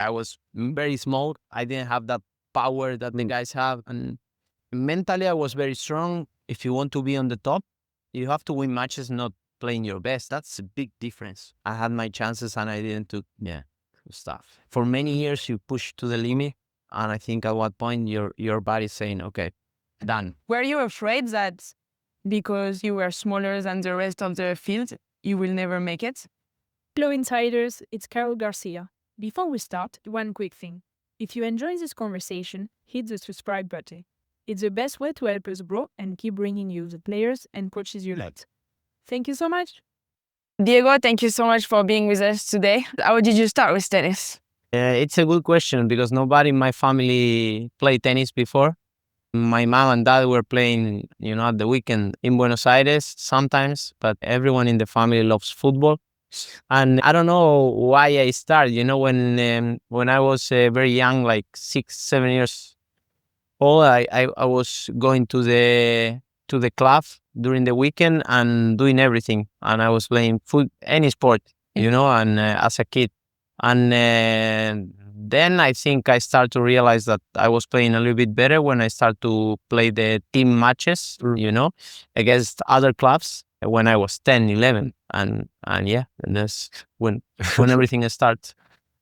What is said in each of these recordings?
I was very small. I didn't have that power that the guys have. And mentally, I was very strong. If you want to be on the top, you have to win matches, not playing your best. That's a big difference. I had my chances and I didn't took stuff. For many years, you push to the limit. And I think at what point your body's saying, okay, done. Were you afraid that because you were smaller than the rest of the field, you will never make it? Hello insiders, it's Carol Garcia. Before we start, one quick thing. If you enjoy this conversation, hit the subscribe button. It's the best way to help us grow and keep bringing you the players and coaches you love. Thank you so much. Diego, thank you so much for being with us today. How did you start with tennis? It's a good question because nobody in my family played tennis before. My mom and dad were playing, at the weekend in Buenos Aires sometimes, but everyone in the family loves football. And I don't know why I started. When I was very young, like 6, 7 years old, I was going to the club during the weekend and doing everything. And I was playing any sport, and as a kid. And then I think I started to realize that I was playing a little bit better when I started to play the team matches, against other clubs when I was 10, 11. And that's when everything starts.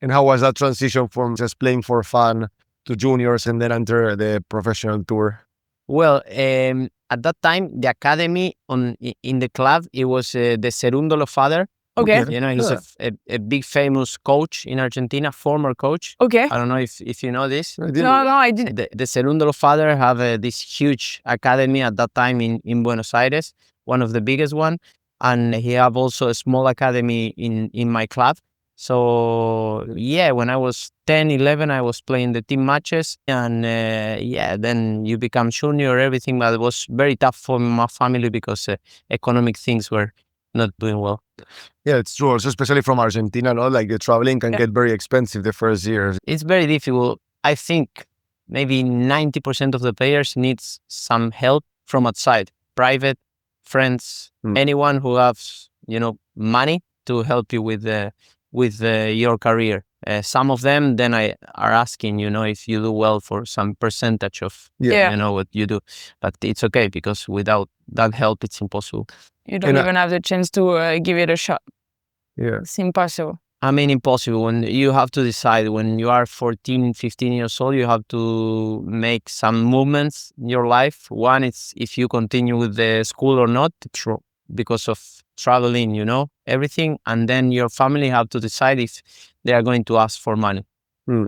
And how was that transition from just playing for fun to juniors and then enter the professional tour? Well, at that time, the academy in the club, it was the Cerúndolo father. Okay. He's a big famous coach in Argentina, former coach. Okay. I don't know if you know this. No, I didn't. The Cerúndolo father have this huge academy at that time in Buenos Aires, one of the biggest one. And he have also a small academy in my club. So, when I was 10, 11, I was playing the team matches. And, then you become junior, everything. But it was very tough for my family because economic things were not doing well. Yeah, it's true. Also, especially from Argentina, no? Like the traveling can get very expensive the first years. It's very difficult. I think maybe 90% of the players needs some help from outside, private, friends, anyone who has, money to help you with your career. Some of them then are asking, if you do well for some percentage of, what you do. But it's okay because without that help, it's impossible. You don't even have the chance to give it a shot. Yeah. It's impossible. I mean, impossible. When you have to decide when you are 14, 15 years old, you have to make some movements in your life. One is if you continue with the school or not, true, because of traveling, everything. And then your family have to decide if they are going to ask for money. Then,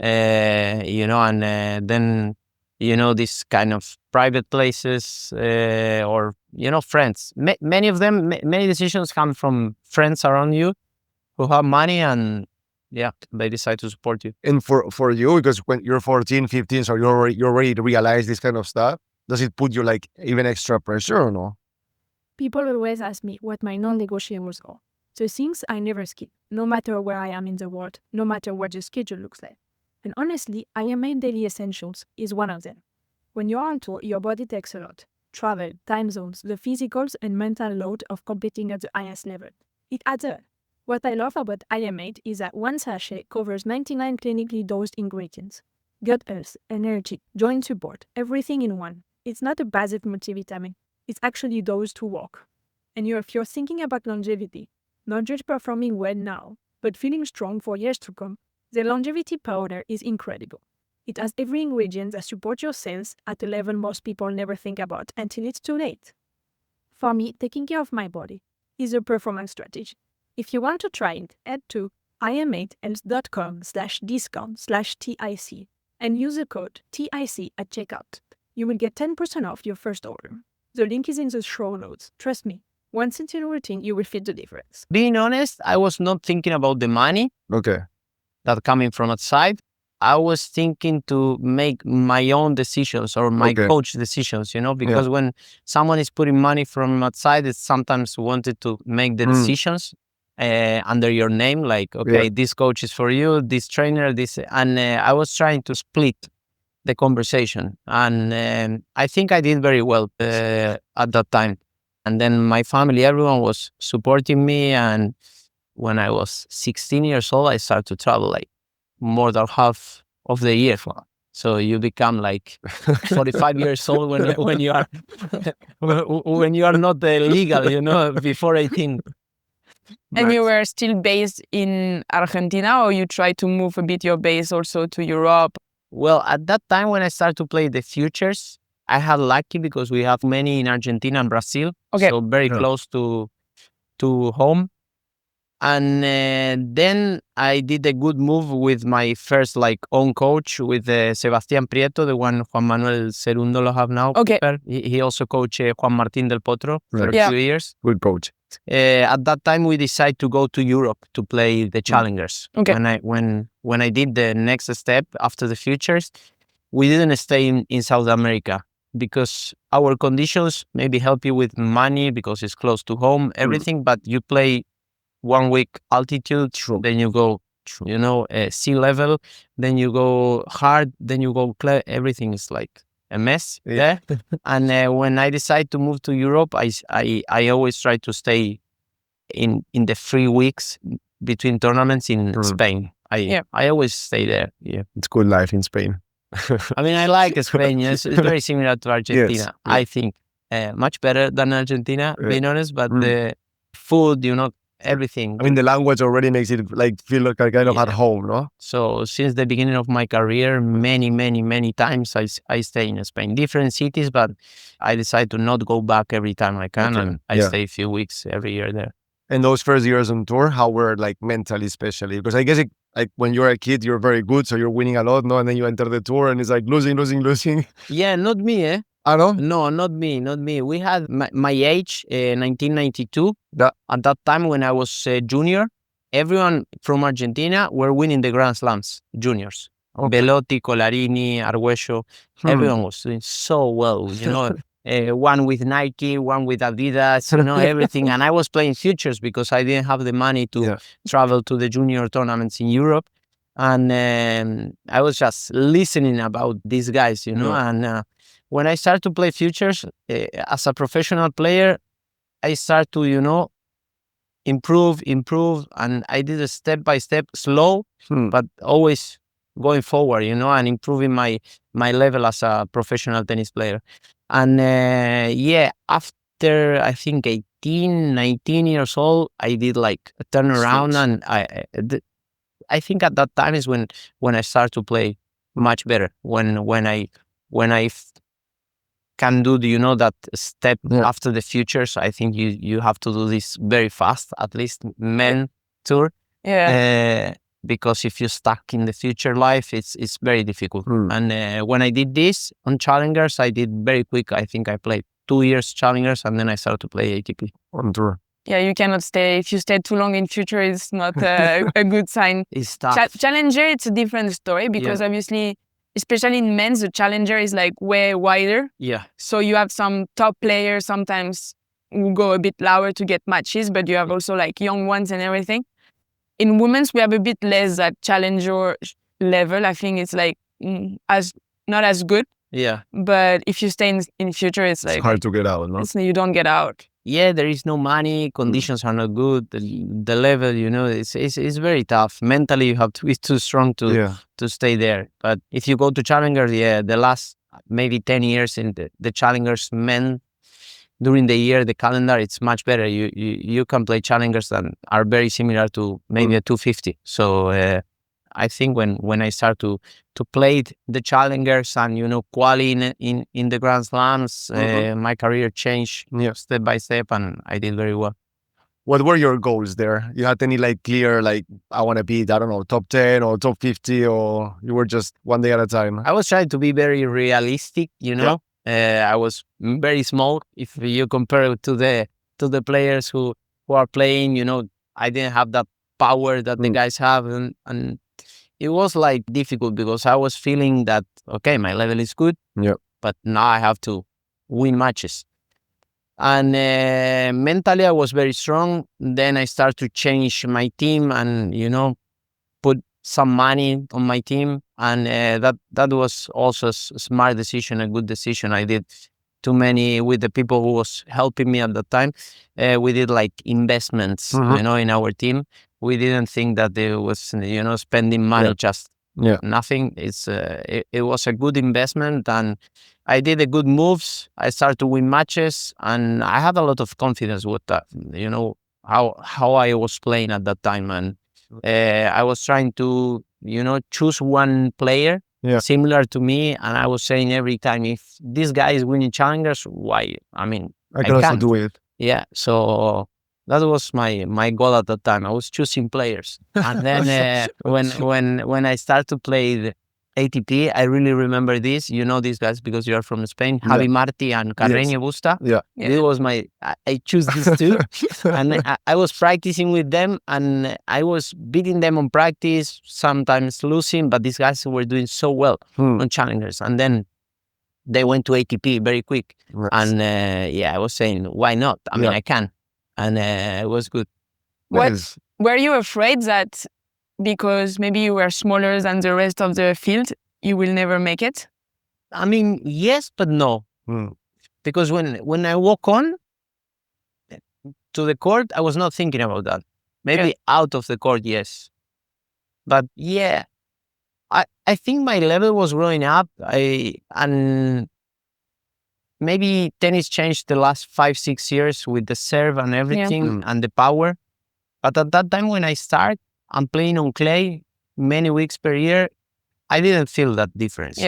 this kind of private places or, friends. Many of them, many decisions come from friends around you who have money and they decide to support you. And for you, because when you're 14, 15, so you're ready to realize this kind of stuff, does it put you like even extra pressure or no? People always ask me what my non-negotiables are. The things I never skip, no matter where I am in the world, no matter what the schedule looks like. And honestly, IMA Daily Essentials is one of them. When you're on tour, your body takes a lot. Travel, time zones, the physicals and mental load of competing at the highest level. It adds up. What I love about IM8 is that one sachet covers 99 clinically dosed ingredients. Gut health, energy, joint support, everything in one. It's not a basic multivitamin. It's actually dosed to work. And if you're thinking about longevity, not just performing well now, but feeling strong for years to come, the longevity powder is incredible. It has every ingredient that supports your cells at a level most people never think about until it's too late. For me, taking care of my body is a performance strategy. If you want to try it, head to im8health.com/discount/TIC and use the code TIC at checkout. You will get 10% off your first order. The link is in the show notes. Trust me, once it's in your routine, you will feel the difference. Being honest, I was not thinking about the money that coming from outside. I was thinking to make my own decisions or my coach decisions, because when someone is putting money from outside, it's sometimes wanted to make the decisions under your name, like, this coach is for you, this trainer, this, and I was trying to split the conversation. And I think I did very well at that time. And then my family, everyone was supporting me. And when I was 16 years old, I started to travel like more than half of the year. So you become like 45 years old when you are when you are not legal, you know, before 18. And you were still based in Argentina, or you tried to move a bit your base also to Europe? Well, at that time when I started to play the futures, I had lucky because we have many in Argentina and Brazil, so very close to home. And then I did a good move with my first own coach with Sebastián Prieto, the one Juan Manuel Cerúndolo have now. Okay. He also coached Juan Martín del Potro for a few years. Good coach. At that time, we decided to go to Europe to play the challengers. Okay. When I did the next step after the futures, we didn't stay in South America because our conditions maybe help you with money because it's close to home, everything, but you play 1 week altitude, then you go, you know, sea level, then you go hard, then you go everything is like a mess there. And when I decide to move to Europe, I always try to stay in the 3 weeks between tournaments in Spain. I always stay there. Yeah, it's good life in Spain. I mean, I like Spain. Yes, it's very similar to Argentina. Yes. I think much better than Argentina, being honest. But the food, you know, everything. I mean, the language already makes it feel like kind of at home, no? So since the beginning of my career, many times I stay in Spain, different cities, but I decide to not go back every time I can, and I stay a few weeks every year there. And those first years on tour, how were mentally, especially? Because I guess when you're a kid, you're very good, so you're winning a lot, no? And then you enter the tour, and it's like losing. Yeah, not me, eh? I know. No, not me. We had my age, 1992. At that time when I was a junior, everyone from Argentina were winning the Grand Slams, juniors. Okay. Belotti, Colarini, Arguello, everyone was doing so well, you know. One with Nike, one with Adidas, you know, everything. And I was playing futures because I didn't have the money to travel to the junior tournaments in Europe. And I was just listening about these guys, you know. And when I started to play futures as a professional player, I started to, you know, improve. And I did a step by step, slow, but always going forward, you know, and improving my level as a professional tennis player. And after I think 18, 19 years old, I did a turnaround, and I think at that time is when I started to play much better. When I can do, you know, that step after the futures. I think you have to do this very fast, at least men tour. Yeah. Because if you're stuck in the future life, it's very difficult. And when I did this on challengers, I did very quick. I think I played 2 years challengers, and then I started to play ATP on tour. Yeah, you cannot stay. If you stay too long in future, it's not a good sign. It's tough. Challenger, it's a different story because obviously, especially in men's, the challenger is way wider. Yeah. So you have some top players sometimes who go a bit lower to get matches, but you have also young ones and everything. In women's, we have a bit less at challenger level. I think it's not as good. Yeah. But if you stay in future, it's hard to get out, no? You don't get out. Yeah, there is no money. Conditions are not good. The level, you know, it's very tough. Mentally, you have to be too strong to stay there. But if you go to challengers, the last maybe 10 years in the challengers men, during the year, the calendar, it's much better. You can play challengers that are very similar to maybe a 250. So I think when I start to play the challengers and, you know, quali in the Grand Slams, my career changed step by step, and I did very well. What were your goals there? You had any clear, I want to be, I don't know, top 10 or top 50, or you were just one day at a time? I was trying to be very realistic, you know. I was very small. If you compare it to the players who are playing, you know, I didn't have that power that the guys have, and it was difficult because I was feeling that okay, my level is good, but now I have to win matches. And mentally, I was very strong. Then I started to change my team, and, you know, put some money on my team, and that was also a smart decision, a good decision. I did too many with the people who was helping me at the time. We did investments, you know, in our team. We didn't think that there was, you know, spending money just Yeah. Nothing. It was a good investment, and I did the good moves. I started to win matches, and I had a lot of confidence with that. How I was playing at that time, and I was trying to choose one player similar to me, and I was saying every time, if this guy is winning challengers, why? I mean, I can also can't. do it. Yeah, so that was my goal at that time. I was choosing players, and then when I started to play the ATP, I really remember this. You know these guys because you are from Spain, Javi Marti and Carreño Busta. Yeah. This was I choose these two, and I was practicing with them, and I was beating them on practice, sometimes losing, but these guys were doing so well on challengers, and then they went to ATP very quick. Nice. And I was saying, why not? I mean, I can. And it was good. Nice. Were you afraid that because maybe you were smaller than the rest of the field, you will never make it? I mean, yes, but no. Because when I walk on to the court, I was not thinking about that. Maybe out of the court, yes. But yeah, I think my level was growing up. And maybe tennis changed the last 5-6 years with the serve and everything and the power. But at that time when I started, I'm playing on clay many weeks per year. I didn't feel that difference.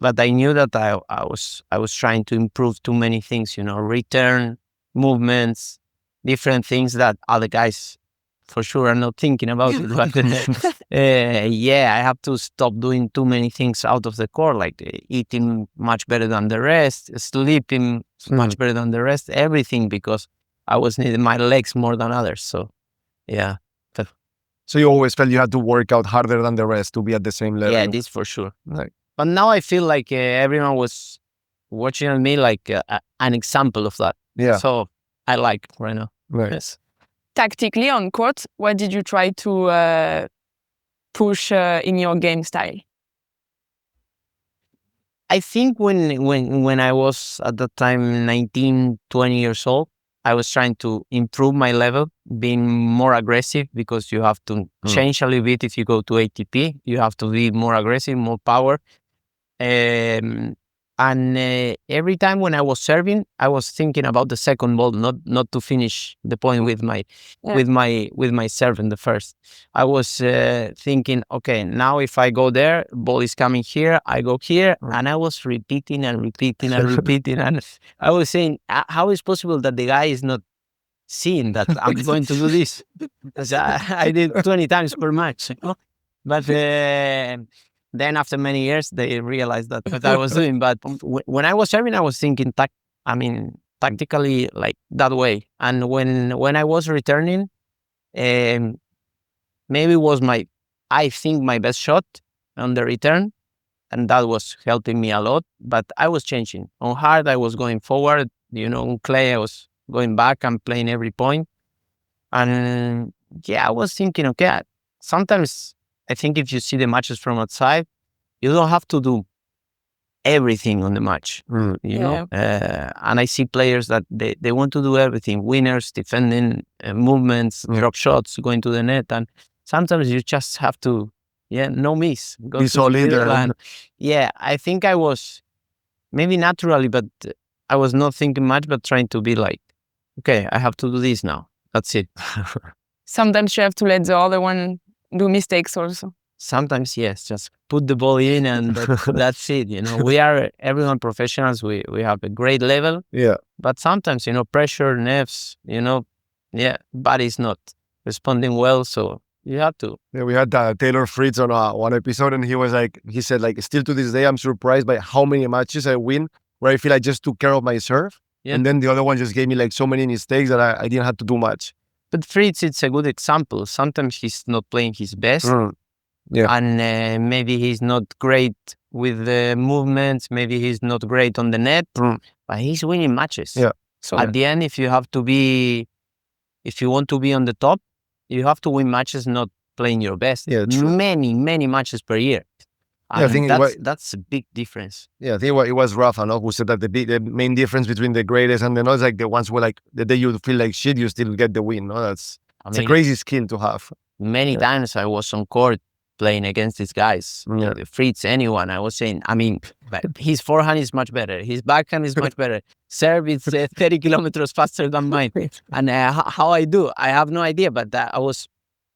But I knew that I was trying to improve too many things, return, movements, different things that other guys for sure are not thinking about it. But I have to stop doing too many things out of the court, like eating much better than the rest, sleeping much better than the rest, everything, because I was needing my legs more than others. So, yeah. So you always felt you had to work out harder than the rest to be at the same level? Yeah, this for sure. Right. But now I feel like everyone was watching at me like an example of that. Yeah. So I like right now. Right. Yes. Tactically on court, what did you try to push in your game style? I think when I was at that time 19, 20 years old, I was trying to improve my level, being more aggressive, because you have to change a little bit if you go to ATP. You have to be more aggressive, more power. And every time when I was serving, I was thinking about the second ball, not to finish the point with my serve in the first. I was thinking, okay, now if I go there, ball is coming here, I go here, and I was repeating and repeating and repeating, and I was saying, how is possible that the guy is not seeing that I'm going to do this? Because I did 20 times per match, but. Then after many years, they realized that what I was doing. But when I was serving, I was thinking, tactically like that way. And when I was returning, maybe it was I think my best shot on the return, and that was helping me a lot. But I was changing. On hard, I was going forward. On clay, I was going back and playing every point. And I was thinking, okay, sometimes I think if you see the matches from outside, you don't have to do everything on the match, you know? And I see players that they want to do everything, winners, defending, movements, drop shots, going to the net. And sometimes you just have to, no miss. Be solid. I think I was, maybe naturally, but I was not thinking much, but trying to be like, okay, I have to do this now. That's it. Sometimes you have to let the other one do mistakes also. Sometimes, yes, just put the ball in and that's it. We are everyone professionals. We have a great level. Yeah. But sometimes, pressure, nerves, body's not responding well. So you have to. Yeah, we had Taylor Fritz on one episode, and he said, still to this day, I'm surprised by how many matches I win where I feel I just took care of my serve. Yeah. And then the other one just gave me so many mistakes that I didn't have to do much. But Fritz, it's a good example. Sometimes he's not playing his best. Yeah. And maybe he's not great with the movements. Maybe he's not great on the net, but he's winning matches. Yeah. So at the end, if you want to be on the top, you have to win matches, not playing your best. Yeah, true. Many, many matches per year. I think that's a big difference. Yeah, I think it was Rafa, who said that the main difference between the greatest and the not is the ones who the day you feel like shit, you still get the win. It's a crazy skill to have. Many times I was on court playing against these guys. Fritz, anyone. I was saying, I mean, but his forehand is much better. His backhand is much better. Serve is 30 kilometers faster than mine. And how I do, I have no idea. But I was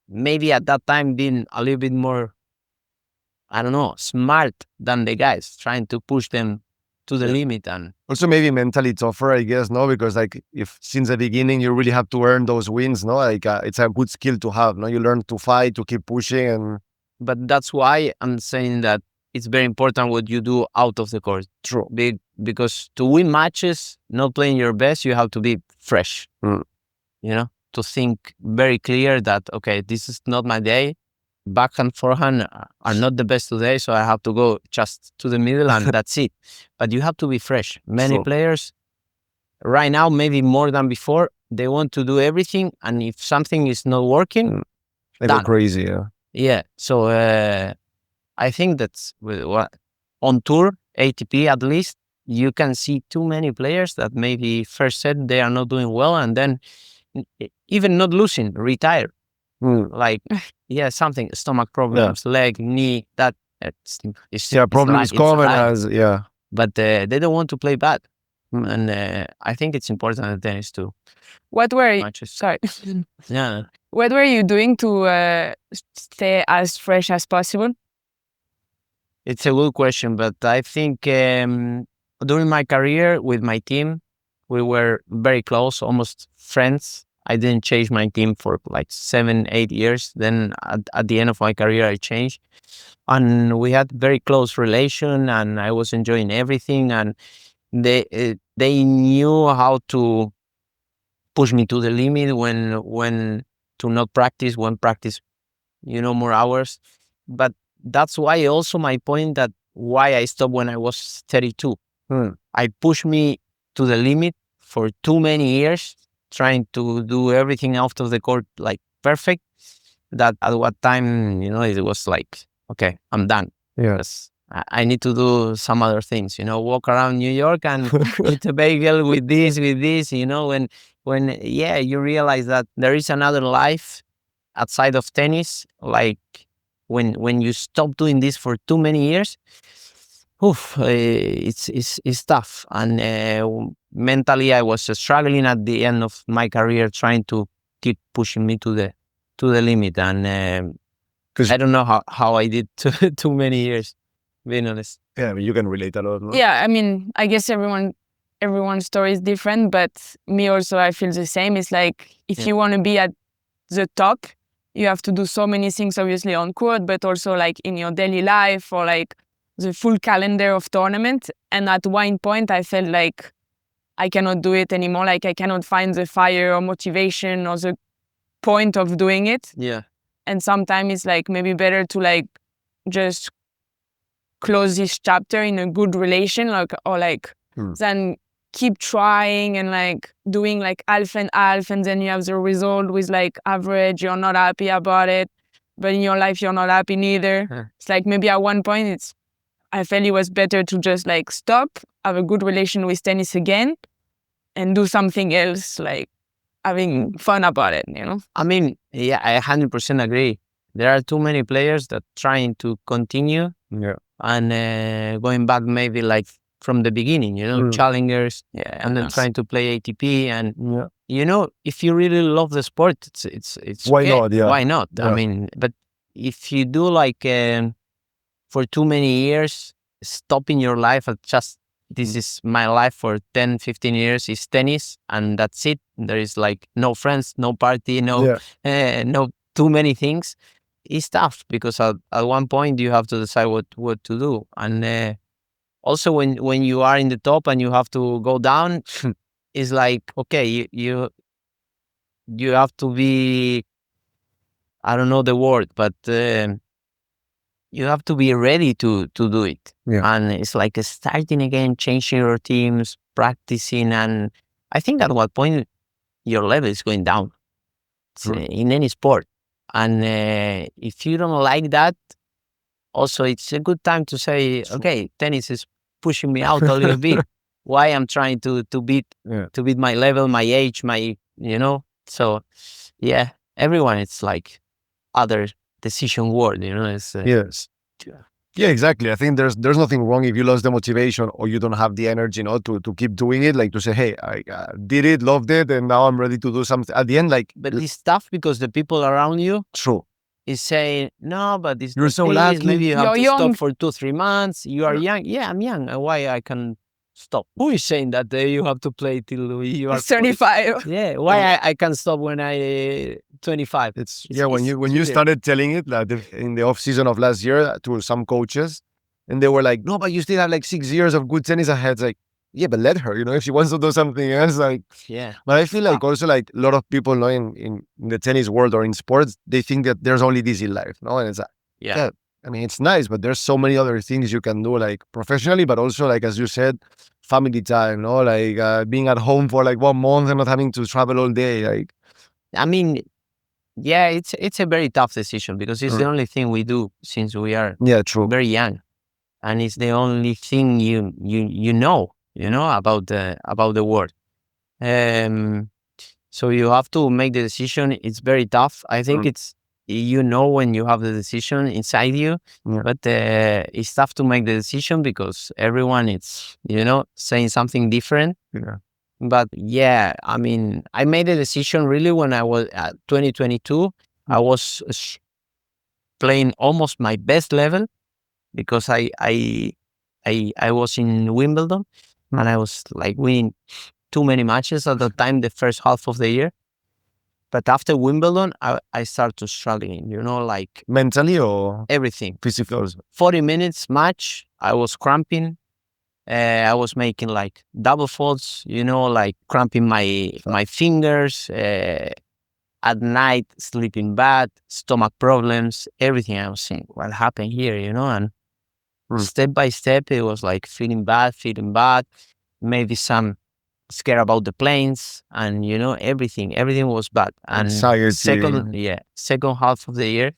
maybe at that time being a little bit more, I don't know, smart than the guys, trying to push them to the limit. And also maybe mentally tougher, I guess, no? Because like if since the beginning you really have to earn those wins, no? Like it's a good skill to have, no? You learn to fight, to keep pushing. But that's why I'm saying that it's very important what you do out of the court. True. Because to win matches, not playing your best, you have to be fresh. Mm. You know, to think very clear that, okay, this is not my day. Backhand, forehand are not the best today, so I have to go just to the middle and that's it. But you have to be fresh. Many players right now, maybe more than before, they want to do everything, and if something is not working, they go crazy. Yeah. So I think that's on tour, ATP at least, you can see too many players that maybe first set they are not doing well, and then even not losing, retire. Like, something, stomach problems, leg, knee, that it's problems common but they don't want to play bad. And I think it's important in tennis too. What were you, what were you doing to stay as fresh as possible? It's a good question, but I think during my career with my team, we were very close, almost friends. I didn't change my team for like 7-8 years. Then at the end of my career, I changed. And we had very close relation, and I was enjoying everything. And they knew how to push me to the limit when to not practice, when practice, more hours. But that's why also my point that why I stopped when I was 32. I pushed me to the limit for too many years, trying to do everything out of the court like perfect, that at what time, it was like, okay, I'm done. Yes. I need to do some other things, walk around New York and eat a bagel with this, when you realize that there is another life outside of tennis, like when you stop doing this for too many years, it's tough. And mentally, I was struggling at the end of my career, trying to keep pushing me to the limit. And I don't know how I did too many years, being honest. Yeah, I mean, you can relate a lot, no? Yeah, I mean, I guess everyone's story is different, but me also, I feel the same. It's like, if you want to be at the top, you have to do so many things, obviously on court, but also like in your daily life, or like the full calendar of tournament. And at one point, I felt like I cannot do it anymore. Like I cannot find the fire or motivation or the point of doing it. Yeah. And sometimes it's like maybe better to like just close this chapter in a good relation, than keep trying and like doing like half and half, and then you have the result with like average, you're not happy about it, but in your life you're not happy neither. It's like maybe at one point I felt it was better to just like stop, have a good relation with tennis again, and do something else, like having fun about it, I mean, I 100% agree. There are too many players that trying to continue and going back maybe like from the beginning, challengers, and then trying to play ATP. And if you really love the sport, it's why okay. not? Yeah. Why not? Yeah. I mean, but if you do like for too many years, stopping your life at just this is my life for 10-15 years is tennis, and that's it. There is like no friends, no party, no too many things. It's tough, because at one point you have to decide what to do. And also when you are in the top and you have to go down, it's like, okay, you have to be, I don't know the word, but you have to be ready to do it. And it's like starting again, changing your teams, practicing. And I think at what point your level is going down in any sport. And if you don't like that, also it's a good time to say, okay, tennis is pushing me out a little bit. Why I'm trying to beat my level, my age, so everyone, it's like other decision word, it's Yes. Yeah, exactly. I think there's nothing wrong if you lost the motivation or you don't have the energy, to keep doing it. Like to say, hey, I did it, loved it, and now I'm ready to do something. At the end, like, but it's tough because the people around you true. is saying, no, but it's You're not so this. lucky. Maybe you have You're to young. stop for 2-3 months. You are young. Yeah, I'm young. And why I can stop? Who is saying that you have to play till you are 35. Yeah, why I can stop when I 25? It's when you weird. started telling it like in the off season of last year to some coaches, and they were like, no, but you still have like 6 years of good tennis ahead. It's like, yeah, but let her, if she wants to do something else, like. Yeah. But I feel like also like a lot of people, in the tennis world or in sports, they think that there's only this in life, and it's like, Yeah. I mean, it's nice, but there's so many other things you can do, like professionally, but also like, as you said, family time, like being at home for like 1 month and not having to travel all day. Like, I mean, yeah, it's a very tough decision because it's the only thing we do since we are true. very young, and it's the only thing you know about the world. So you have to make the decision. It's very tough. I think it's when you have the decision inside you, but it's tough to make the decision because everyone is saying something different. Yeah. But yeah, I mean, I made a decision really when I was at 2022. I was playing almost my best level because I was in Wimbledon and I was like winning too many matches at the time, the first half of the year. But after Wimbledon, I started to struggling, like Mentally or everything. physical? 40 minutes match, I was cramping. I was making like double faults, like cramping my fingers. At night, sleeping bad, stomach problems, everything. I was saying, what happened here, and step by step, it was like feeling bad, maybe some scared about the planes, and everything was bad. And Anxiety. second half of the year,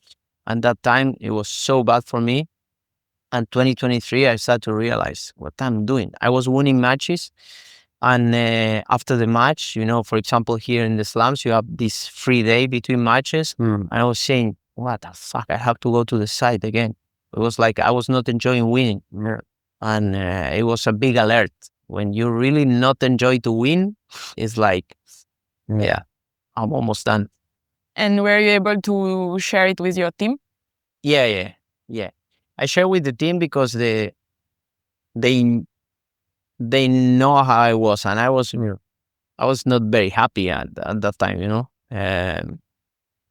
and that time it was so bad for me. And 2023, I started to realize what I'm doing. I was winning matches, and after the match, for example, here in the slums, you have this free day between matches. And I was saying, what the fuck, I have to go to the site again. It was like I was not enjoying winning. And it was a big alert. When you really not enjoy to win, it's like, yeah, I'm almost done. And were you able to share it with your team? Yeah. I share with the team because they know how I was, and I was not very happy at that time.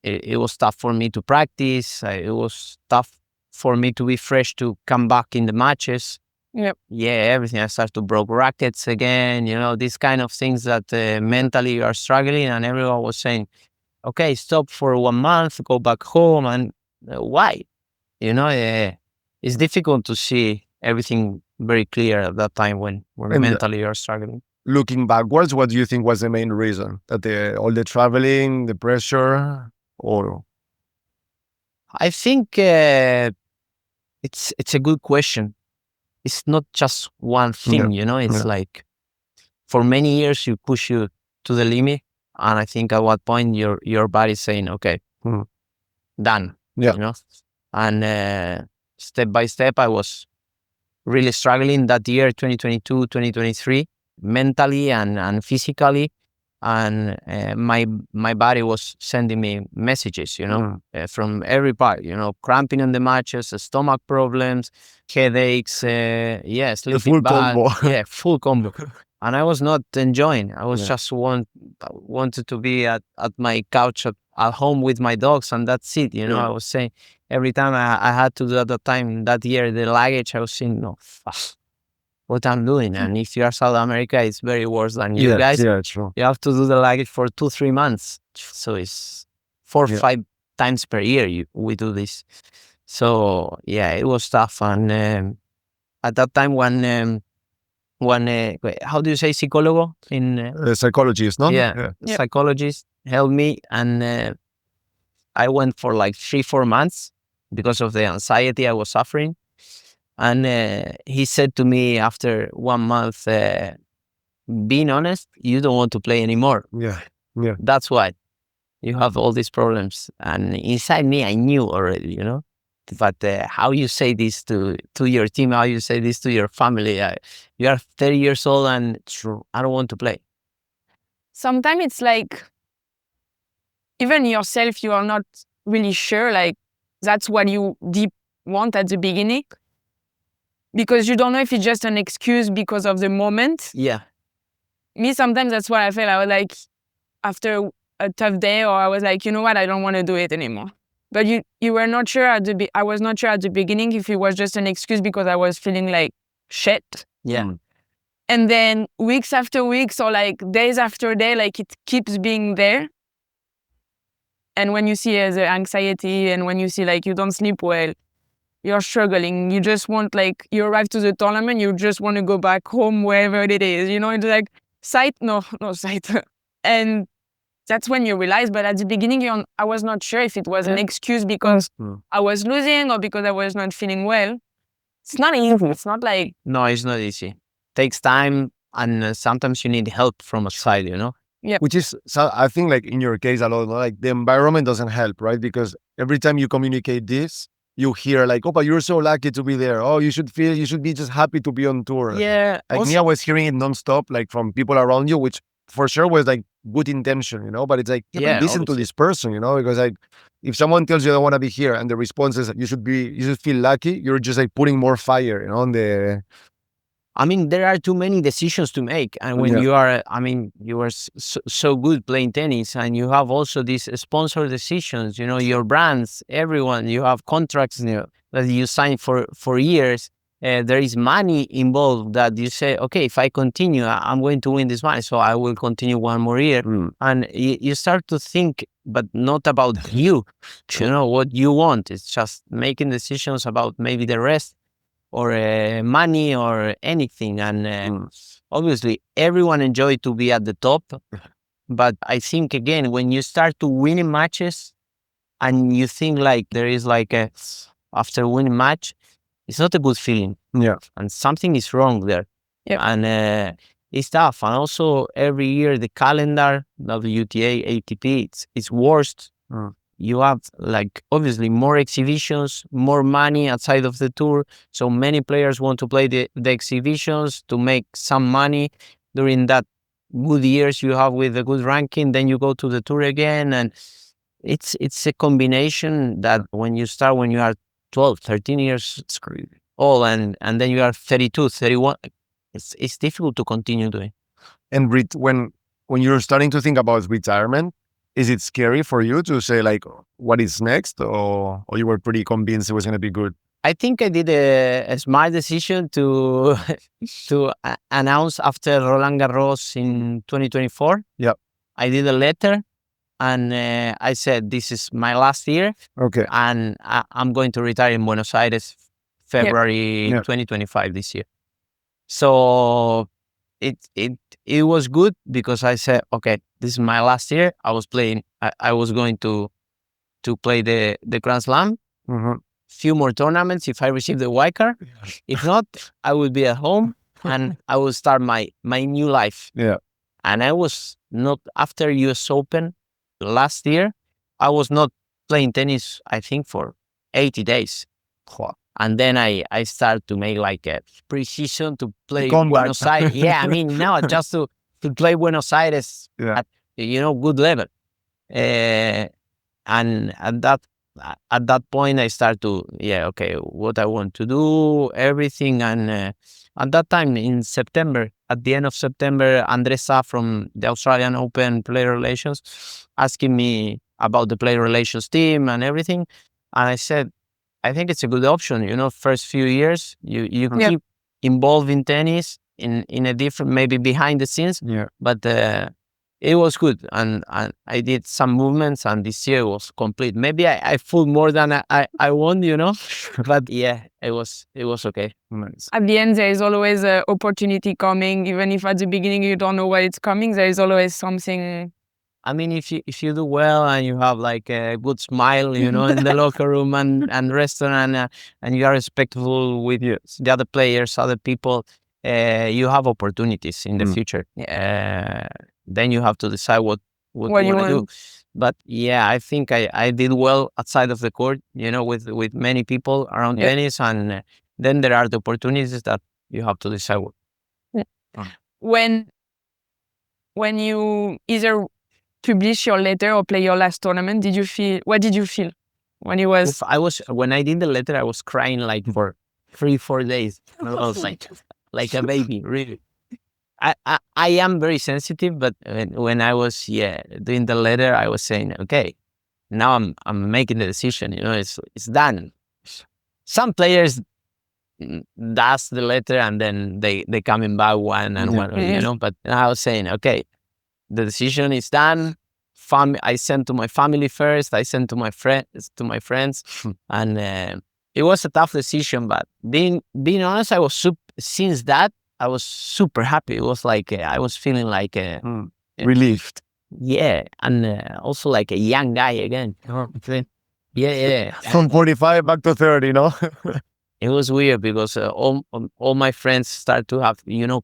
It was tough for me to practice. It was tough for me to be fresh to come back in the matches. Yep. Yeah, everything. I started to broke rackets again. These kind of things that mentally you are struggling, and everyone was saying, "Okay, stop for 1 month, go back home." And why? It's difficult to see everything very clear at that time when mentally you're struggling. Looking backwards, what do you think was the main reason? That all the traveling, the pressure, or? I think it's a good question. It's not just one thing, It's like for many years you push you to the limit, and I think at what point your body's saying, "Okay, done." Yeah. And step by step, I was really struggling that year, 2022, 2023, mentally and physically. And my body was sending me messages, from every part, cramping on the matches, stomach problems, headaches, sleeping bad. combo. Yeah, full combo. And I was not enjoying. I was just wanted to be at my couch at home with my dogs, and that's it. I was saying every time I had to do at that time, that year, the luggage, I was saying, no, fuck, what I'm doing. And if you are South America, it's very worse than you guys. Yeah, true. You have to do the luggage for 2-3 months. So it's 4 or 5 times per year we do this. So yeah, it was tough. And at that time, when how do you say psicólogo in Psychologist, no? Yeah. Psychologist helped me, and I went for like 3-4 months because of the anxiety I was suffering. And he said to me after 1 month, being honest, you don't want to play anymore. Yeah. That's why. you have all these problems. And inside me, I knew already, you know. But how you say this to your team, how you say this to your family, you are 30 years old and I don't want to play. Sometimes it's like, even yourself, you are not really sure, like, that's what you deep want at the beginning. Because you don't know if it's just an excuse because of the moment. Yeah. Me, sometimes that's what I felt. I was like, after a tough day, or I was like, you know what, I don't want to do it anymore. But you were not sure I was not sure at the beginning if it was just an excuse because I was feeling like shit. Yeah. And then weeks after weeks, or like days after day, like it keeps being there. And when you see the anxiety, and when you see like you don't sleep well, you're struggling, you just want, like, you arrive to the tournament, you just want to go back home, wherever it is, you know, it's like sight. And that's when you realize. But at the beginning, I was not sure if it was an excuse because I was losing or because I was not feeling well. It's not easy. It's not like... No, it's not easy. Takes time, and sometimes you need help from outside, you know? Yeah. Which is, so I think, like in your case a lot, like the environment doesn't help, right? Because every time you communicate this, you hear like, oh, but you're so lucky to be there. Oh, you should be just happy to be on tour. Yeah. Like me, I was hearing it nonstop, like from people around you, which for sure was like good intention, you know? But it's like, listen to this person, you know? Because like, if someone tells you I don't want to be here and the response is you should feel lucky, you're just like putting more fire, you know, on the... I mean, there are too many decisions to make. And when you are, I mean, you are so good playing tennis, and you have also these sponsor decisions, you know, your brands, everyone, you have contracts, you know, that you sign for years. There is money involved that you say, okay, if I continue, I'm going to win this money, so I will continue one more year. And you start to think, but not about you know, what you want. It's just making decisions about maybe the rest, or money, or anything. And obviously everyone enjoys to be at the top. But I think, again, when you start to winning matches and you think like there is like after winning match, it's not a good feeling. Yeah. And something is wrong there. Yep. And it's tough. And also every year the calendar, WTA, ATP, it's worst. You have, like, obviously more exhibitions, more money outside of the tour. So many players want to play the exhibitions to make some money during that good years you have with a good ranking. Then you go to the tour again. And it's a combination that when you are 12, 13 years old, and then you are 32, 31, it's difficult to continue doing. And when you're starting to think about retirement, is it scary for you to say like, what is next, or you were pretty convinced it was going to be good? I think I did a smart decision to announce after Roland Garros in 2024. Yep. I did a letter, and I said, this is my last year. Okay. And I'm going to retire in Buenos Aires, February 2025 this year. So it was good because I said, okay, this is my last year. I was playing. I was going to play the Grand Slam. Few more tournaments if I receive the wild card. If not, I will be at home and I will start my new life. Yeah. And I was not, after US Open last year, I was not playing tennis, I think, for 80 days. And then I start to make like a pre-season to play Buenos Aires. Yeah, I mean, now just to play Buenos Aires at, you know, good level. And at that point, I start to, okay, what I want to do, everything. And at that time, in September, at the end of September, Andresa from the Australian Open Player Relations asking me about the player relations team and everything. And I said, I think it's a good option. You know, first few years, you keep involved in tennis in a different, maybe behind the scenes. Yeah. But it was good. And I did some movements, and this year was complete. Maybe I flew more than I won, you know. But yeah, it was okay. Nice. At the end, there is always an opportunity coming. Even if at the beginning you don't know where it's coming, there is always something. I mean, if you do well and you have like a good smile, you know, in the locker room and restaurant, and you are respectful with the other players, other people, you have opportunities in the future. Then you have to decide What you want to do. want. But yeah, I think I did well outside of the court, with many people around Yeah. tennis. And then there are the opportunities that you have to decide what. When you either publish your letter or play your last tournament, what did you feel when it was? When I did the letter, I was crying like for 3-4 days. I was like a baby, really. I am very sensitive, but when I was doing the letter, I was saying, okay, now I'm making the decision. It's done. Some players does the letter and then they coming back one and one, But I was saying, okay, the decision is done. I sent to my family first. I sent to my friends, and it was a tough decision. But being honest, since that I was super happy. It was like I was feeling like relieved. Yeah, and also like a young guy again. Yeah. From 45 back to 30, no? It was weird because all my friends start to have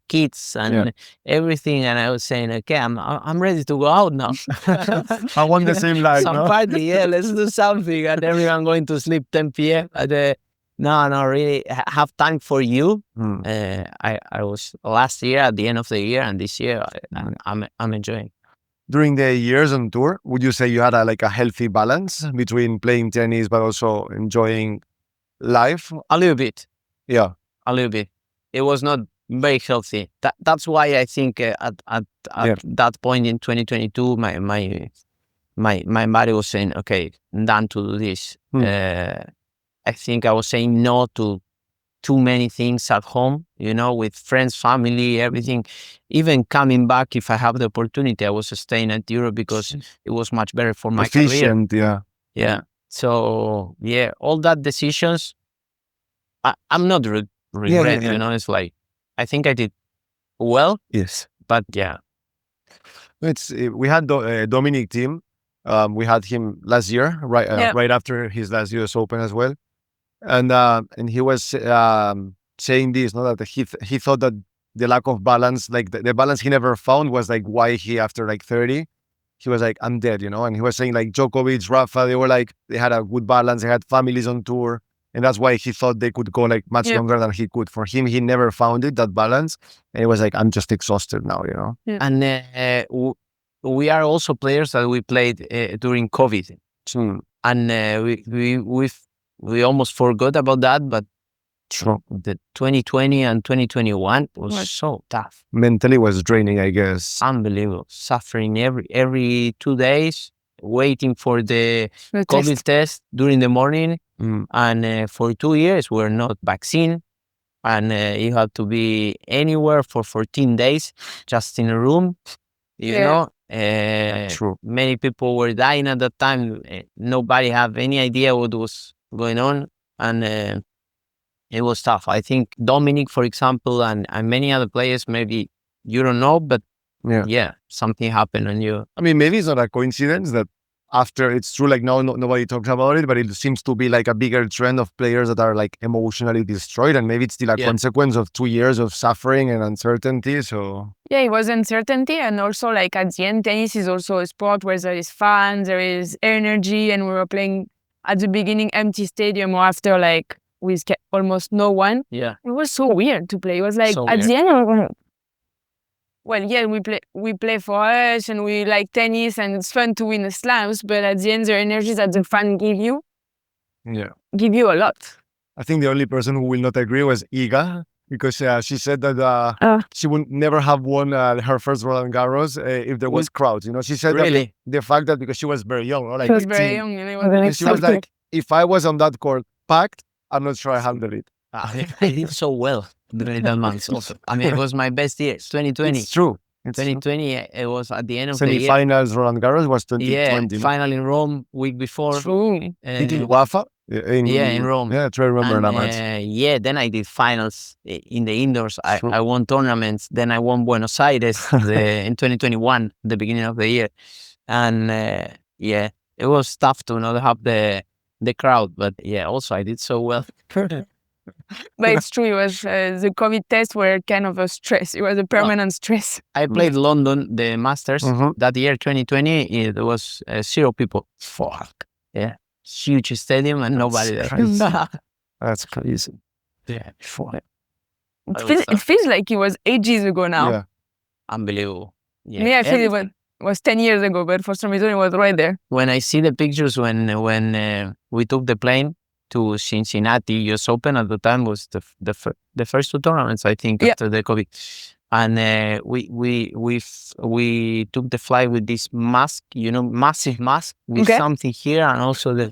kids and everything, and I was saying, okay, I'm ready to go out now. I want the same life. Some party, let's do something, and everyone going to sleep 10 p.m. No, really have time for you. I was last year at the end of the year, and this year I'm enjoying. During the years on tour, would you say you had a healthy balance between playing tennis but also enjoying life? A little bit. Yeah. A little bit. It was not very healthy. That's why I think at that point in 2022, my body was saying, okay, I'm done to do this. I think I was saying no to too many things at home, with friends, family, everything. Even coming back, if I have the opportunity, I was staying at Europe because it was much better for my efficient, career. Yeah. So, all that decisions, I'm not regret, It's like, I think I did well. Yes. But yeah. We had Dominic Thiem. We had him last year, right after his last US Open as well. And he was saying this, that he thought that the lack of balance, like the balance he never found, was like why he, after like 30, he was like, I'm dead, And he was saying like Djokovic, Rafa, they had a good balance, they had families on tour, and that's why he thought they could go like much longer than he could. For him, he never found that balance, and it was like, I'm just exhausted now, Yeah. And we are also players that we played during COVID, and we almost forgot about that, but the 2020 and 2021 was so tough. Mentally was draining, I guess. Unbelievable. Suffering every 2 days, waiting for the COVID test during the morning. And for 2 years, we're not vaccine. And you have to be anywhere for 14 days, just in a room, True. Many people were dying at that time. Nobody had any idea what was going on, and it was tough. I think Dominic, for example, and many other players, maybe you don't know, but something happened on you. I mean, maybe it's not a coincidence that after, it's true, like now nobody talks about it, but it seems to be like a bigger trend of players that are like emotionally destroyed, and maybe it's still a consequence of 2 years of suffering and uncertainty. So it was uncertainty, and also like at the end, tennis is also a sport where there is fun, there is energy, and we were playing at the beginning empty stadium, or after like with almost no one. Yeah, it was so weird to play. It was like so at weird. the end, we play for us, and we like tennis, and it's fun to win the slams. But at the end, the energy that the fan give you a lot. I think the only person who will not agree was Iga, because she said that she would never have won her first Roland Garros if there was crowds. She said Really? the fact that because she was very young, like She was very young, and it was and she was like, if I was on that court packed, I'm not sure I handled it. I did so well during that month also. I mean, it was my best year, 2020. It's true. 2020, it was at the end of the year. Semi-finals Roland Garros was 2020. Yeah, final in Rome, week before. True. Did you Rafa? In Rome. Yeah, I try to remember that match. Then I did finals in the indoors. I won tournaments. Then I won Buenos Aires in 2021, the beginning of the year. And it was tough to not have the crowd. But also I did so well. But it's true. It was the COVID tests were kind of a stress. It was a permanent stress. I played London, the Masters. Mhm. That year, 2020, it was 0 people. Fuck. Yeah. Huge stadium and nobody there. crazy. That's crazy. Yeah. Fuck. It feels like it was ages ago now. Yeah. Unbelievable. Yeah. Me, I feel it was 10 years ago, but for some reason it was right there. When I see the pictures when we took the plane to Cincinnati US Open at the time was the first 2 tournaments, I think, Yeah. after the COVID. And we took the flight with this mask, massive mask with something here and also the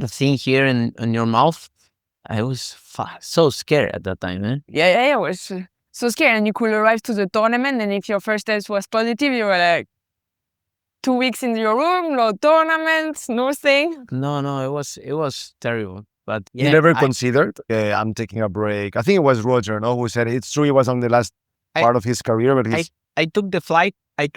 thing here in your mouth. I was so scared at that time, man. Yeah, I was so scared. And you could arrive to the tournament, and if your first test was positive, you were like 2 weeks in your room, no tournaments, nothing. No, it was terrible. But yeah, You never considered, I'm taking a break. I think it was Roger, no, who said it's true he was on the last part of his career, but he's... I took the flight. I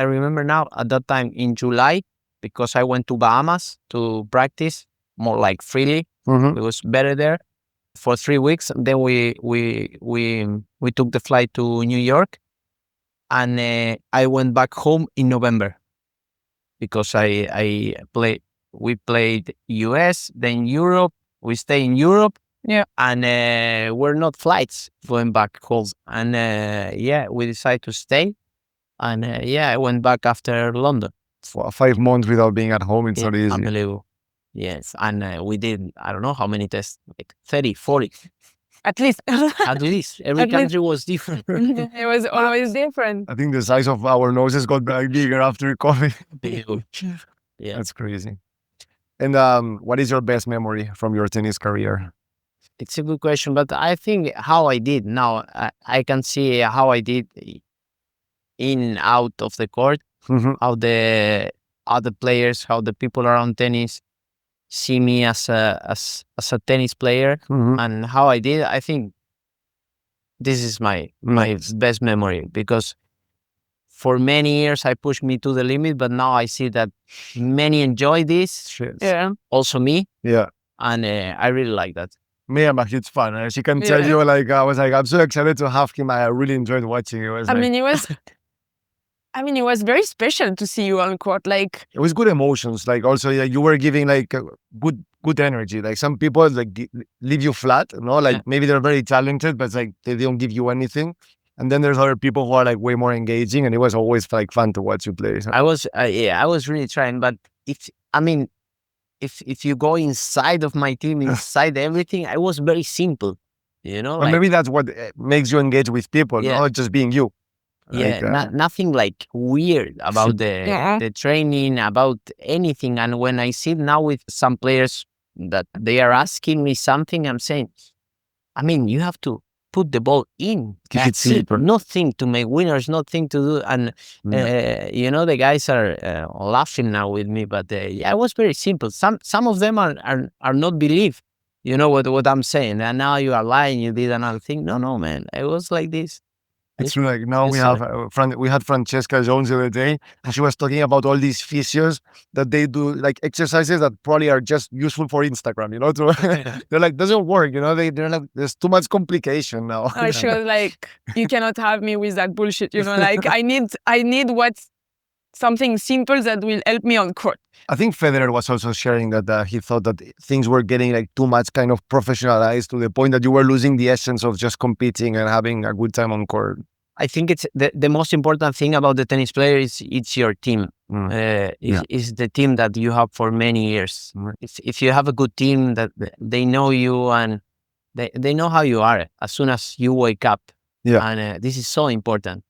remember now at that time in July because I went to Bahamas to practice more like freely. Mhm. It was better there for 3 weeks. Then we took the flight to New York, and I went back home in November because we played US, then Europe. We stay in Europe. Yeah. And we're not flights going back home. And we decided to stay. And I went back after London. For 5 months without being at home, it's not easy. Unbelievable. Yes. And we did, I don't know how many tests, like 30, 40. At least. At least. Every At country was different. It was always different. I think the size of our noses got bigger after COVID. Yeah. That's crazy. And what is your best memory from your tennis career? It's a good question, but I think how I did now, I can see how I did in, out of the court, Mhm. how the other players, how the people around tennis see me as a tennis player, Mhm. and how I did. I think this is my best memory because for many years I pushed me to the limit, but now I see that many enjoy this. Yeah. Also me, Yeah. and I really like that. Me, I'm a huge fan. As you can tell, Yeah. I was like, I'm so excited to have him. I really enjoyed watching it. It was very special to see you on court. Like, it was good emotions. Like also, you were giving like good energy. Like some people like leave you flat, Like maybe they're very talented, but it's like they don't give you anything. And then there's other people who are like way more engaging, and it was always like fun to watch you play. So. I was really trying, but if you go inside of my team, inside everything, I was very simple, But maybe that's what makes you engage with people, not just being you. Nothing like weird about the training, about anything. And when I sit now with some players that they are asking me something, I'm saying, you have to put the ball in. Keep it That's simple. Nothing to make winners, nothing to do. And, the guys are laughing now with me, but it was very simple. Some of them are not believe, what I'm saying. And now you are lying, you did another thing. No, man, it was like this. It's true. Like now we had Francesca Jones the other day, and she was talking about all these physios that they do, like exercises that probably are just useful for Instagram. They're like, doesn't work. They're like, there's too much complication now. she was like, you cannot have me with that bullshit. Like I need what's something simple that will help me on court. I think Federer was also sharing that he thought that things were getting like too much kind of professionalized to the point that you were losing the essence of just competing and having a good time on court. I think it's the most important thing about the tennis player is it's your team. It's the team that you have for many years. If you have a good team that they know you and they know how you are as soon as you wake up. Yeah. And this is so important.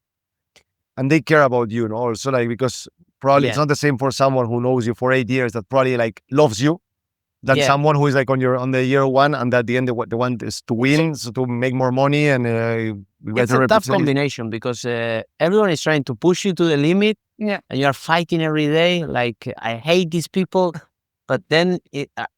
And they care about you, also like, because probably it's not the same for someone who knows you for 8 years that probably like loves you than someone who is like on the year one and at the end the one is to win, so to make more money and it's a tough combination because everyone is trying to push you to the limit and you are fighting every day. Like, I hate these people, but then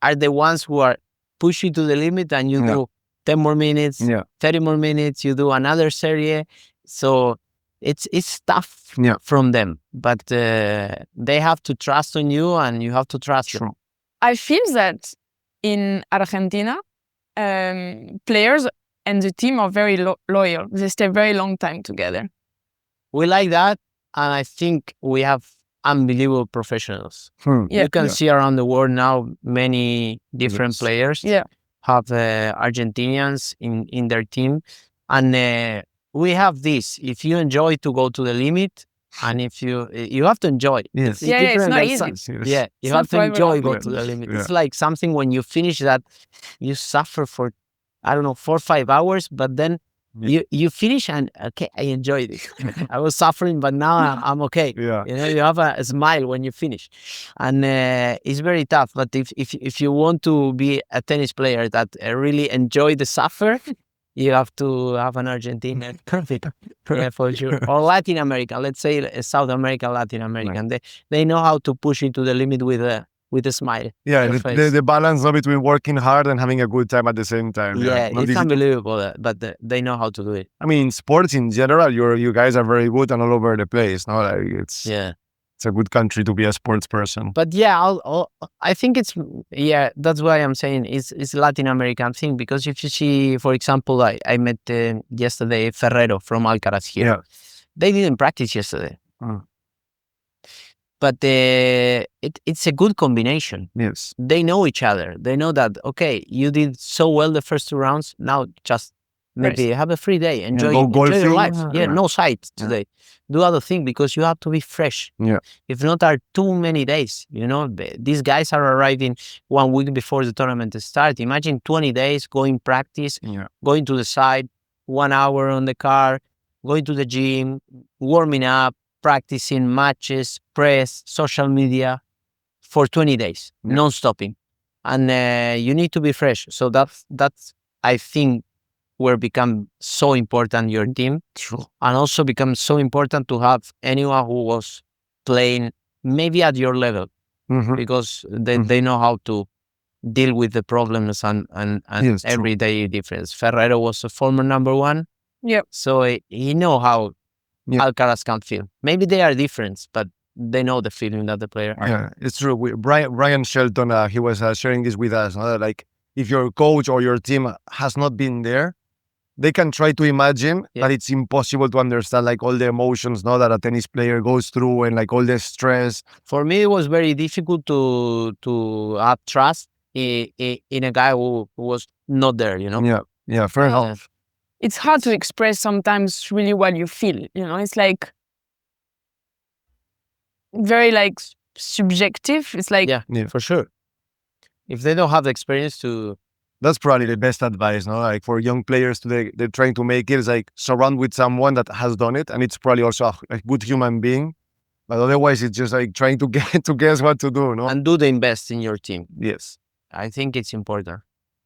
are the ones who are pushing to the limit and you do 10 more minutes, 30 more minutes, you do another serie. So it's tough from them, but they have to trust on you and you have to trust them. I feel that in Argentina, players and the team are very loyal. They stay very long time together. We like that, and I think we have unbelievable professionals. Yeah. You can see around the world now many different Yes. players Yeah. have Argentinians in their team, and we have this. If you enjoy to go to the limit, and if you have to enjoy. Yes. Yeah, it's different not than easy. Yes. Yeah, you It's have not to for enjoy everyone. go to the limit. Yeah. It's like something when you finish that, you suffer for, I don't know, 4 or 5 hours, but then you finish and okay, I enjoyed it. I was suffering, but now I'm okay. Yeah. You know, you have a smile when you finish, and it's very tough. But if you want to be a tennis player that really enjoy the suffer, you have to have an Argentinian. Yeah, for sure. Or Latin American, let's say South American, Latin American. They know how to push into the limit with a smile. Yeah, Your face. the balance between working hard and having a good time at the same time. Yeah, Not it's easy to- unbelievable, but they know how to do it. I mean, sports in general, you guys are very good and all over the place. No, like it's a good country to be a sports person. But yeah, I think that's why I'm saying it's Latin American thing, because if you see, for example, I met yesterday Ferrero from Alcaraz here. Yeah. They didn't practice yesterday. But it's a good combination. Yes. They know each other. They know that, okay, you did so well the first 2 rounds. Now just maybe have a free day. Enjoy Go your golfing. life. Yeah. No sight today. Do other thing, because you have to be fresh. Yeah. If not, are too many days. You know, these guys are arriving 1 week before the tournament starts. Imagine 20 days going practice, going to the site, 1 hour on the car, going to the gym, warming up, practicing matches, press, social media for 20 days, non-stopping. And you need to be fresh. So that's I think, where become so important your team. True. And also becomes so important to have anyone who was playing maybe at your level, because they know how to deal with the problems and Yes, true. everyday difference. Ferrero was a former number 1. Yep. So he know how Alcaraz can feel. Maybe they are different, but they know the feeling that the player has. Yeah, it's true. Brian Shelton, he was sharing this with us. Like, if your coach or your team has not been there, they can try to imagine, but it's impossible to understand like all the emotions that a tennis player goes through, and like all the stress. For me, it was very difficult to have trust in a guy who was not there, you know? Yeah, fair enough. It's hard to express sometimes really what you feel, you know? It's like very like subjective. It's like, Yeah, for sure. If they don't have the experience to... That's probably the best advice, no? Like, for young players today, they're trying to make it, is like surround with someone that has done it, and it's probably also a good human being. But otherwise, it's just like trying to guess what to do, no? And do the best in your team. Yes. I think it's important.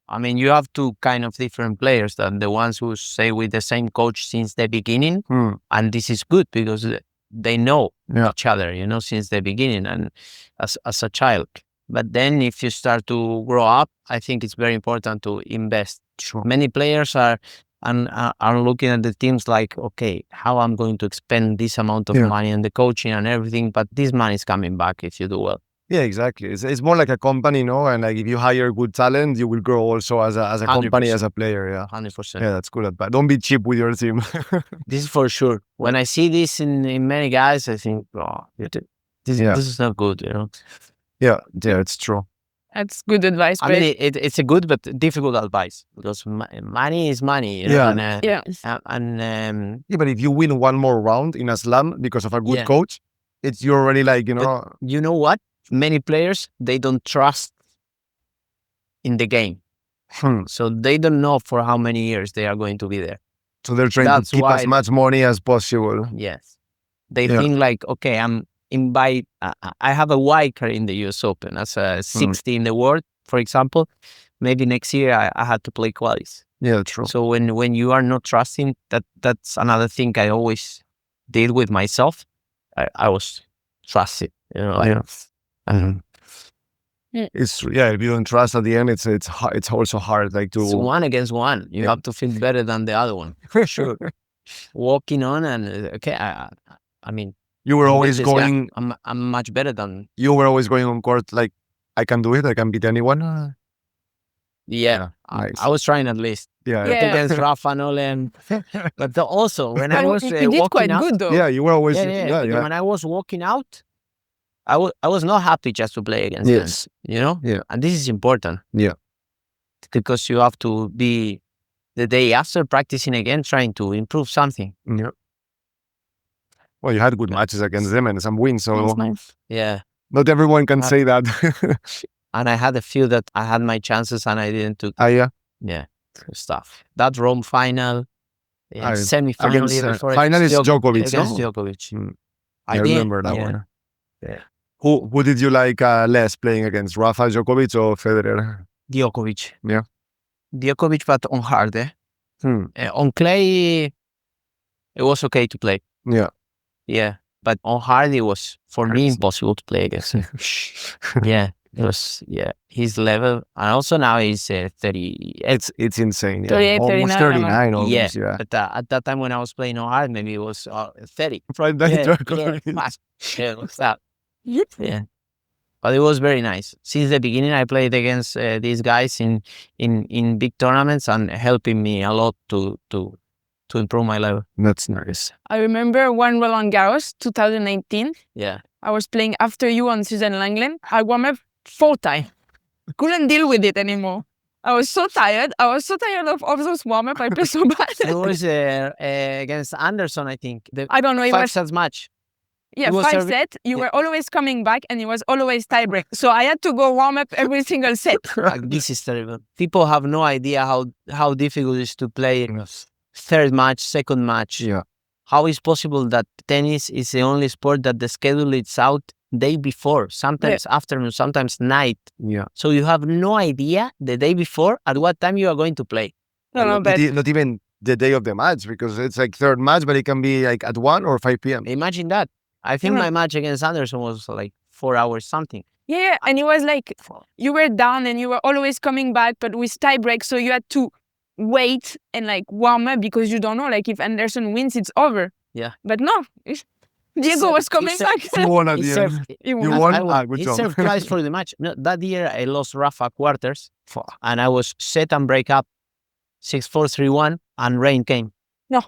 I mean, you have two kind of different players, than the ones who stay with the same coach since the beginning. And this is good because they know each other, you know, since the beginning and as a child. But then if you start to grow up, I think it's very important to invest. Sure. Many players are looking at the teams like, okay, how I'm going to spend this amount of money and the coaching and everything, but this money is coming back if you do well. Yeah, exactly. It's more like a company, no? And like, if you hire good talent, you will grow also as a company, as a player. Yeah, 100%. Yeah, that's good advice. Don't be cheap with your team. This is for sure. When I see this in many guys, I think, this is not good, you know? Yeah, it's true. that's good advice. I mean, it's a good but difficult advice, because money is money. You know? And but if you win one more round in a slam because of a good coach, you're already like, you know. But you know what? Many players, they don't trust in the game. So they don't know for how many years they are going to be there. So they're trying to keep as much money as possible. Yes. They think like, okay, I have a wild card in the US Open as a 60 in the world, for example. Maybe next year I had to play qualis. Yeah, true. So when you are not trusting, that's another thing I always did with myself. I was trusted, you know. It's if you don't trust at the end, it's also hard, like, to... It's 1 against 1. You have to feel better than the other one, for sure. Walking on and I mean, you were always going... I'm much better than... You were always going on court like, I can do it, I can beat anyone? Yeah, nice. I was trying at least. Yeah, Yeah. Against Rafa Nolan. But also, when I But was you did walking quite out, good though. yeah, you were always but when I was walking out, I was not happy just to play against them, Yes. you know? Yeah. And this is important. Yeah. Because you have to be the day after practicing again, trying to improve something. Yeah. Well, you had good matches against them and some wins, so Nice. Yeah. not everyone can say that. And I had a feel that I had my chances and I didn't took. Yeah. Yeah. Stuff. That Rome final, I- semi-final, against, before final is Djokovic, against no? Djokovic. Mm. I I did, remember that yeah. one. Yeah. Who did you like less playing against, Rafa, Djokovic, or Federer? Djokovic. Yeah. Djokovic, but on hard. Hmm. On clay, it was okay to play. Yeah. Yeah. But on hard, it was, for me, Crazy. impossible to play against him. Yeah. It was, his level. And also now he's 30. It's insane. Yeah. 38, Almost 39, 39 almost, yeah. But at that time when I was playing on hard, maybe it was 30. Prime time Yeah, Djokovic. yeah, it was that. Yeah. But it was very nice. Since the beginning, I played against these guys in big tournaments and helping me a lot to improve my level. That's nice. I remember one Roland Garros, 2018. Yeah. I was playing after you on Susan Langland. I warmed up 4 times. Couldn't deal with it anymore. I was so tired. I was so tired of those warm-up. I played so bad. It was against Anderson, I think. The I don't know. It 5 was sets match. Yeah, It was 5 servi- sets. You yeah. were always coming back and it was always tiebreak. So I had to go warm up every single set. This is terrible. People have no idea how difficult it is to play third match, second match. Yeah. How is possible that tennis is the only sport that the schedule is out day before, sometimes afternoon, sometimes night. Yeah. So you have no idea the day before at what time you are going to play. No, but Not even the day of the match, because it's like third match, but it can be like at 1 or 5 p.m. Imagine that. I think Yeah. my match against Anderson was like 4 hours something. yeah, and it was like you were down and you were always coming back, but with tiebreak, so you had to wait and like warm up because you don't know, like if Anderson wins, it's over. Yeah. But no, Diego was coming back. You won at He the end. served, He You won. won? I won. Good He job. served twice for the match. No, that year I lost Rafa quarters and I was set and break up 6-4, 3-1 and rain came. No.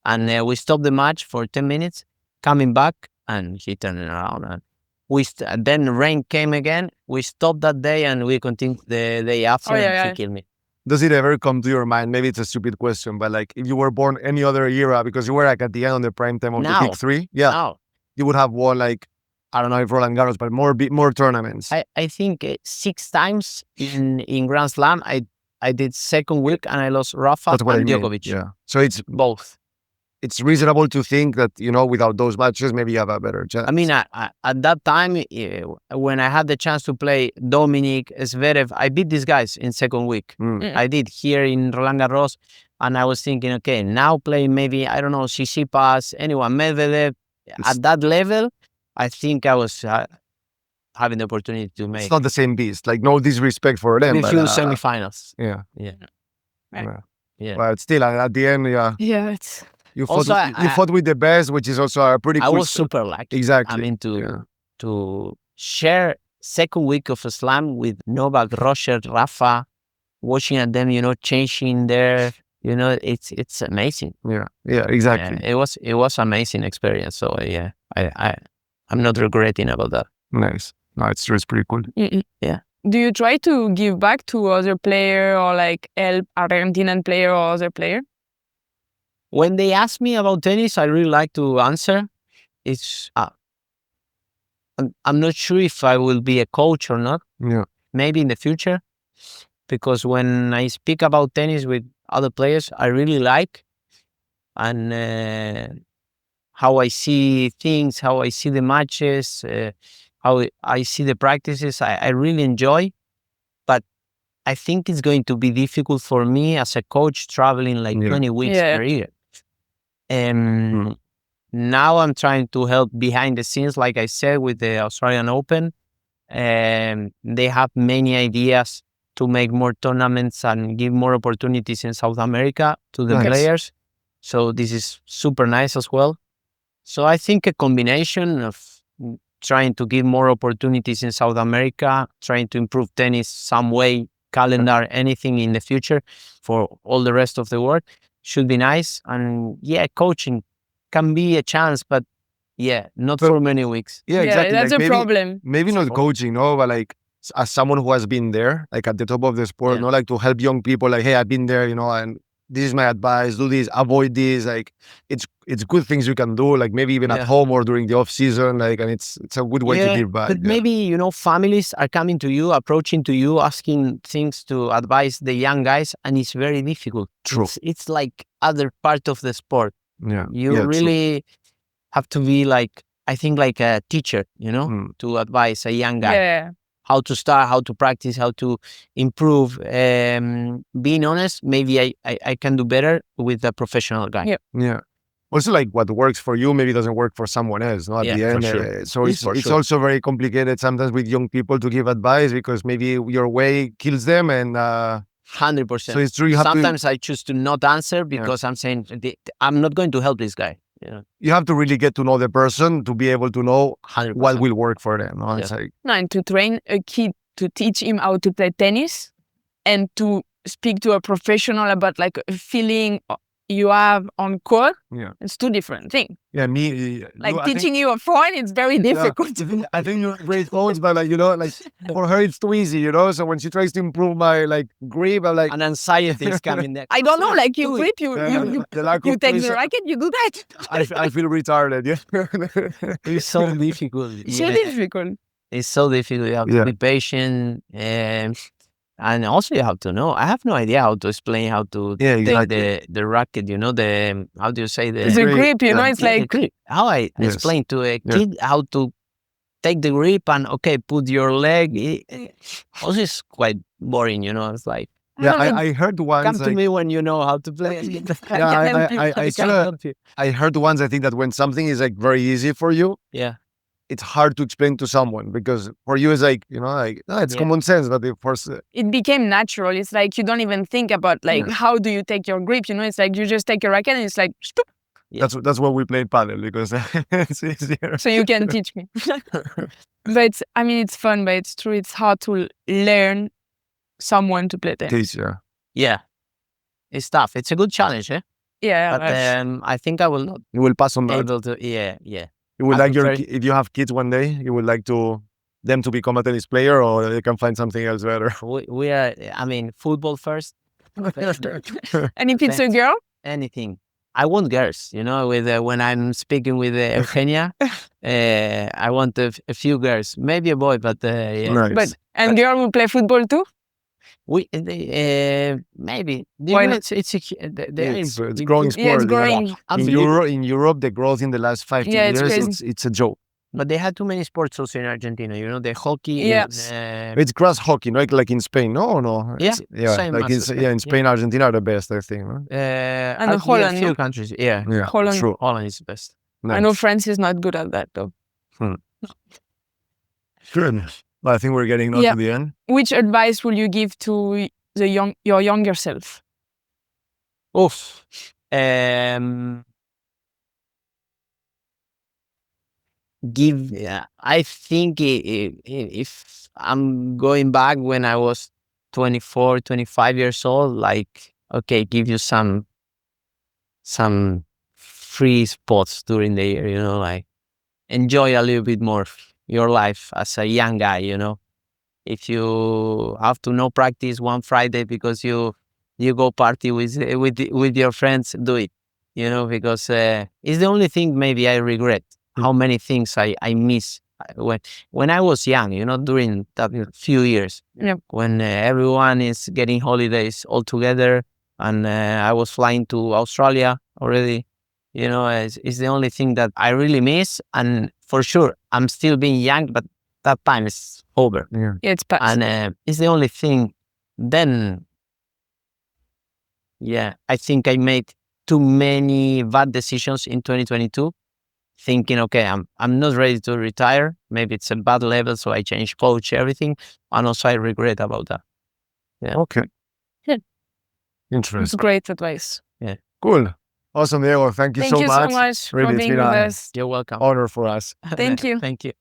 And we stopped the match for 10 minutes, coming back and he turned it around. And then rain came again. We stopped that day and we continued the day after Oh, yeah, and yeah. he killed me. Does it ever come to your mind? Maybe it's a stupid question, but like if you were born any other era, because you were like at the end on the prime time of Now. the big 3, yeah, Now, you would have won like, I don't know if Roland Garros, but more tournaments. I think 6 times in Grand Slam, I did second week and I lost Rafa That's what I and mean. Djokovic. Yeah. So it's Both. reasonable to think that, without those matches, maybe you have a better chance. I mean, at that time, when I had the chance to play Dominic, Zverev, I beat these guys in second week. Mm. I did here in Roland Garros, and I was thinking, okay, now play maybe, I don't know, Tsitsipas, anyone, Medvedev. At that level, I think I was having the opportunity to make It's not the same beast. Like, no disrespect for them. a But, few semifinals. yeah. Yeah. Right. Yeah. But still, at the end, yeah, Yeah, it's you Also, fought with the best, which is also a pretty I cool was super lucky. Exactly. I mean, Yeah. to share second week of a slam with Novak, Roger, Rafa, watching at them, changing their, it's amazing. Yeah. Yeah, exactly. Yeah, it was amazing experience. So yeah, I'm not regretting about that. Nice. No, it's true. It's pretty cool. Yeah. Do you try to give back to other player or like help Argentinian player or other player? When they ask me about tennis, I really like to answer. It's I'm not sure if I will be a coach or not. Yeah. Maybe in the future, because when I speak about tennis with other players, I really like and how I see things, how I see the matches, how I see the practices. I really enjoy, but I think it's going to be difficult for me as a coach traveling like Yeah. 20 weeks Yeah. per year. And now I'm trying to help behind the scenes, like I said, with the Australian Open. And they have many ideas to make more tournaments and give more opportunities in South America to the Nice. players. So this is super nice as well. So I think a combination of trying to give more opportunities in South America, trying to improve tennis some way, calendar, anything in the future for all the rest of the world should be nice. And yeah, coaching can be a chance, but yeah, not for many weeks. Yeah, exactly. That's like a problem. Maybe not coaching, no, but like as someone who has been there, like at the top of the sport, no, like to help young people, like, hey, I've been there, and this is my advice, do this, avoid this. Like it's good things you can do, like maybe even at home or during the off season, like, and it's a good way to give back. But maybe, families are coming to you, approaching to you, asking things to advise the young guys, and it's very difficult. True. It's like other part of the sport. Yeah. You really have to be like, I think, like a teacher, to advise a young guy. Yeah. How to start, how to practice, how to improve. Being honest, maybe I can do better with a professional guy. Yeah. Also, like what works for you maybe doesn't work for someone else. No, at the end, sure. So it's also very complicated sometimes with young people to give advice because maybe your way kills them, and 100%. So it's true. Sometimes I choose to not answer because I'm saying I'm not going to help this guy. You have to really get to know the person to be able to know 100%. what will work for them. No? It's like, and to train a kid to teach him how to play tennis and to speak to a professional about like a feeling you have on court, it's two different things. Yeah, me like teaching you a phone, it's very difficult. I think you're great phones, but like like for her it's too easy, So when she tries to improve my like grip, I'm like an anxiety is coming there. I don't know, like you grip, you take the racket, you do that. I feel retarded. Yeah, it's so difficult. So difficult. It's so difficult. You have to be patient. And also you have to know, I have no idea how to explain how to take the racket, how do you say the grip, it's like how I explain to a kid how to take the grip and put your leg. Also it's quite boring, it's like I heard once come to me when you know how to play. I heard once, I think that when something is like very easy for you, it's hard to explain to someone because for you it's like, it's common sense, but of course it became natural. It's like you don't even think about like how do you take your grip, it's like you just take a racket and it's like stoop. That's why we play paddle, because it's easier. So you can teach me. But it's fun, but it's true, it's hard to learn someone to play tennis. Yeah, it's tough. It's a good challenge, eh? Yeah, but I think I will not. You will pass on that. Able to, yeah. You would if you have kids one day, you would like them to become a tennis player, or they can find something else better? We are, football first. And if it's a girl? Anything. I want girls, with when I'm speaking with Eugenia, I want a few girls, maybe a boy, but nice. And girl will play football too? Maybe. Why not? It's growing sport. Yeah, it's growing. In Europe, the growth in the last 5 years, it's a joke. But they had too many sports also in Argentina. The hockey. Yes. It's grass hockey, like in Spain. No. Yeah. In Spain, Argentina are the best, I think. No? And Holland. A few countries. Yeah. Holland. True. Holland is the best. Nice. I know France is not good at that though. Good. Well, I think we're getting to the end. Which advice will you give to your younger self? Oof. I think if I'm going back when I was 24, 25 years old, like, give you some free spots during the year, like enjoy a little bit more your life as a young guy, If you have to no practice one Friday because you go party with your friends, do it, because it's the only thing maybe I regret. How many things I miss when I was young, during that few years when everyone is getting holidays all together, and I was flying to Australia already. It's the only thing that I really miss, and for sure I'm still being young, but that time is over. Yeah, it's past. And it's the only thing. Then, I think I made too many bad decisions in 2022. Thinking, I'm not ready to retire. Maybe it's a bad level, so I change coach, everything, and also I regret about that. Yeah. Okay. Yeah. Interesting. It's great advice. Yeah. Cool. Awesome, Diego. Thank you so much. Thank you so much for being with us. You're welcome. Honor for us. Thank you. Thank you.